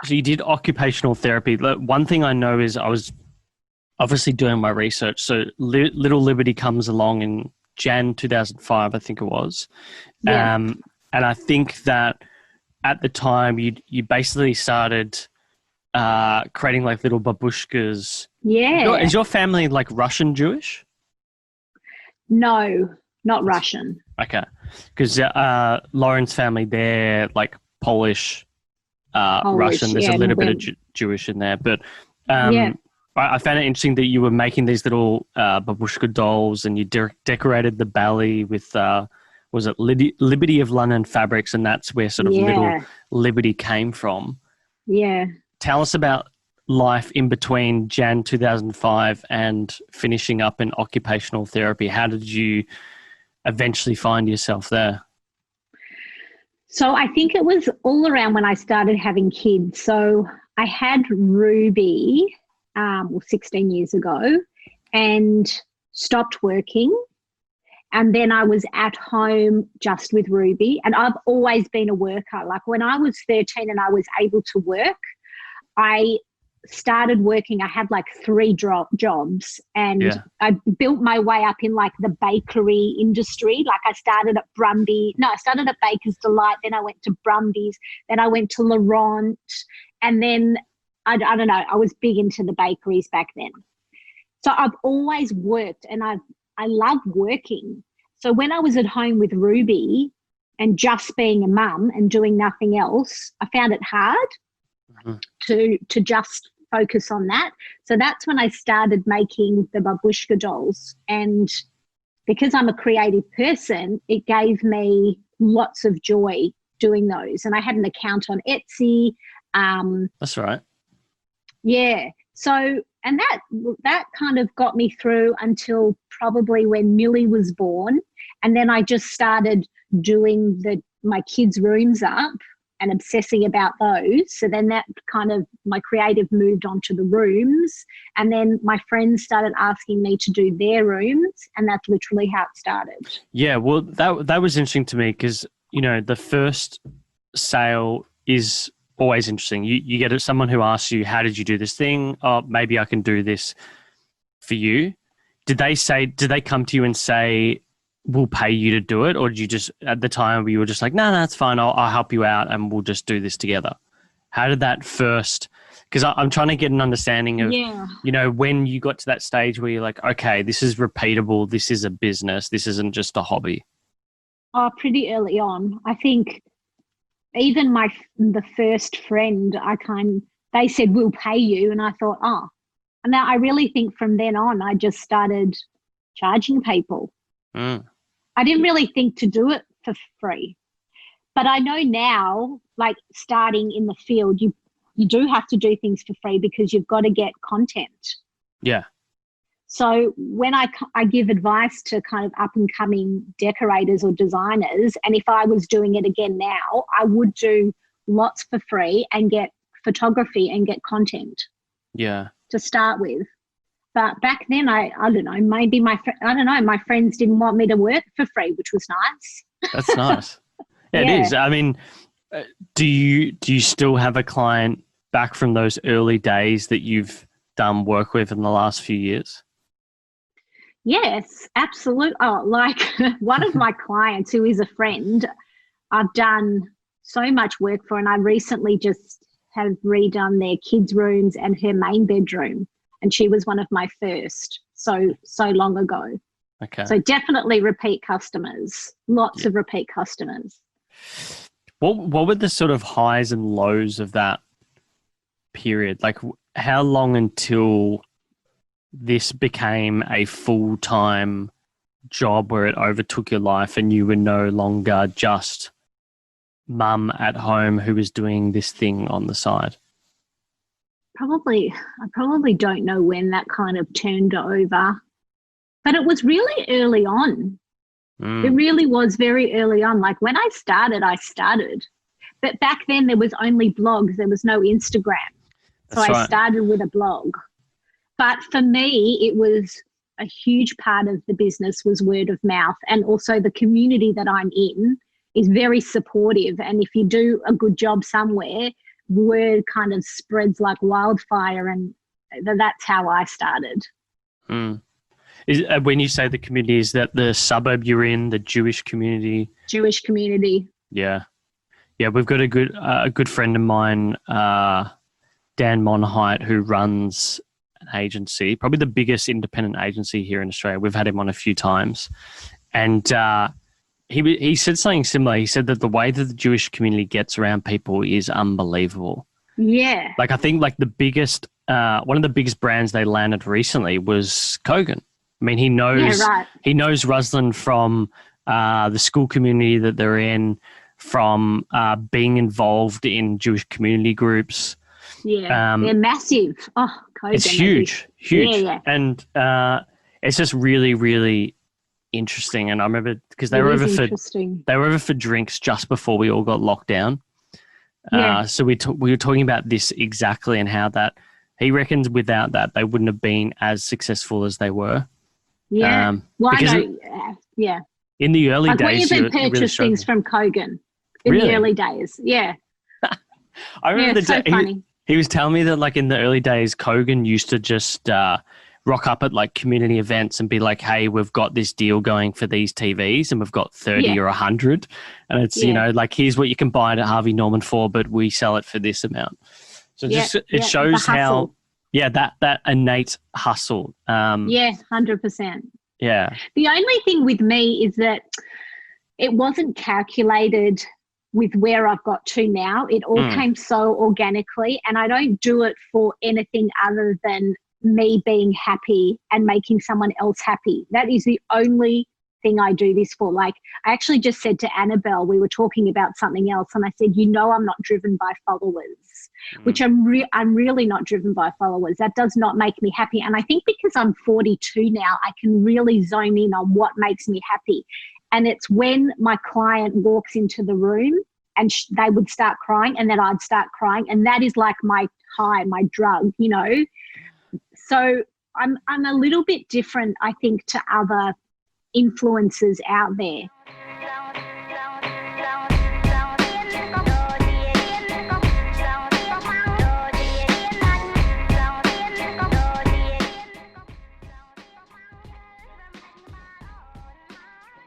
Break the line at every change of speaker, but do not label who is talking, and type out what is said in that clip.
So you did occupational therapy. One thing I know is I was obviously doing my research. So Little Liberty comes along in Jan 2005, I think it was.
Yeah.
And I think that at the time you basically started creating like little babushkas.
Yeah.
Is your family like Russian Jewish?
No, not Russian.
Okay. Because Lauren's family, they're like Polish, Russian. There's a little bit of Jewish in there. But I found it interesting that you were making these little babushka dolls and you decorated the belly with, was it Liberty of London fabrics, and that's where sort of Little Liberty came from.
Yeah.
Tell us about life in between Jan 2005 and finishing up in occupational therapy. How did you eventually find yourself there?
So I think it was all around when I started having kids. So I had Ruby 16 years ago and stopped working. And then I was at home just with Ruby. And I've always been a worker. Like when I was 13 and I was able to work, I started working. I had like 3 jobs and I built my way up in like the bakery industry. Like I started at Baker's Delight. Then I went to Brumby's. Then I went to Laurent. And then I don't know, I was big into the bakeries back then. So I've always worked and I love working. So when I was at home with Ruby and just being a mum and doing nothing else, I found it hard to just focus on that. So that's when I started making the babushka dolls. And because I'm a creative person, it gave me lots of joy doing those. And I had an account on Etsy.
That's right.
Yeah. So, and that kind of got me through until probably when Millie was born. And then I just started doing my kids' rooms up and obsessing about those. So then that kind of, my creative moved on to the rooms. And then my friends started asking me to do their rooms. And that's literally how it started.
Yeah, well, that was interesting to me because, you know, the first sale is always interesting. You get someone who asks you, how did you do this thing? Oh, maybe I can do this for you. Did they come to you and say, we'll pay you to do it? Or did you just, at the time, you were just like, no, that's fine. I'll help you out and we'll just do this together. How did that first, because I'm trying to get an understanding of, you know, when you got to that stage where you're like, okay, this is repeatable. This is a business. This isn't just a hobby.
Oh, pretty early on. I think even the first friend, they said, we'll pay you. And I thought, oh, and now I really think from then on, I just started charging people. I didn't really think to do it for free. But I know now, like starting in the field, you do have to do things for free because you've got to get content.
Yeah.
So when I give advice to kind of up and coming decorators or designers, and if I was doing it again now, I would do lots for free and get photography and get content.
Yeah.
To start with. But back then, I don't know, maybe my friends didn't want me to work for free, which was nice.
That's nice. Yeah, it is. I mean, do you still have a client back from those early days that you've done work with in the last few years?
Yes, absolutely. Oh, like one of my clients who is a friend, I've done so much work for, and I recently just have redone their kids' rooms and her main bedroom. And she was one of my first so long ago.
Okay.
So definitely repeat customers, lots of repeat customers.
What were the sort of highs and lows of that period? Like how long until this became a full-time job where it overtook your life and you were no longer just mum at home who was doing this thing on the side?
I probably don't know when that kind of turned over, but it was really early on. It really was very early on. Like when I started. But back then there was only blogs. There was no Instagram. So I started with a blog. But for me, it was a huge part of the business was word of mouth. And also the community that I'm in is very supportive. And if you do a good job somewhere, word kind of spreads like wildfire, and that's how I started.
Mm. When you say the community, is that the suburb you're in, the Jewish community?
Jewish community.
Yeah. Yeah, we've got a good friend of mine, Dan Monheit, who runs an agency, probably the biggest independent agency here in Australia. We've had him on a few times. And he said something similar. He said that the way that the Jewish community gets around people is unbelievable.
Yeah.
Like, I think like the biggest, one of the biggest brands they landed recently was Kogan. I mean, he knows Ruslan from the school community that they're in, from being involved in Jewish community groups.
Yeah, they're massive. Oh, Kogan,
it's huge.
Yeah.
And it's just really, really interesting. And I remember because they were over for drinks just before we all got locked down.
Yeah.
So we were talking about this exactly, and how that he reckons without that they wouldn't have been as successful as they were.
Yeah. I know. Yeah.
In the early days,
we even purchased things from Kogan in the early days. Yeah.
I remember
so funny.
He was telling me that like in the early days, Kogan used to just rock up at like community events and be like, hey, we've got this deal going for these TVs and we've got 30 or 100. And it's, you know, like, here's what you can buy it at Harvey Norman for, but we sell it for this amount. So it shows how, that innate hustle.
100%.
Yeah.
The only thing with me is that it wasn't calculated with where I've got to now. It all came so organically, and I don't do it for anything other than me being happy and making someone else happy. That is the only thing I do this for. Like, I actually just said to Annabelle, we were talking about something else, and I said, I'm not driven by followers, which I'm really not driven by followers. That does not make me happy. And I think because I'm 42 now, I can really zone in on what makes me happy. And it's when my client walks into the room and they would start crying, and then I'd start crying. And that is like my high, my drug, you know. So I'm a little bit different, I think, to other influencers out there.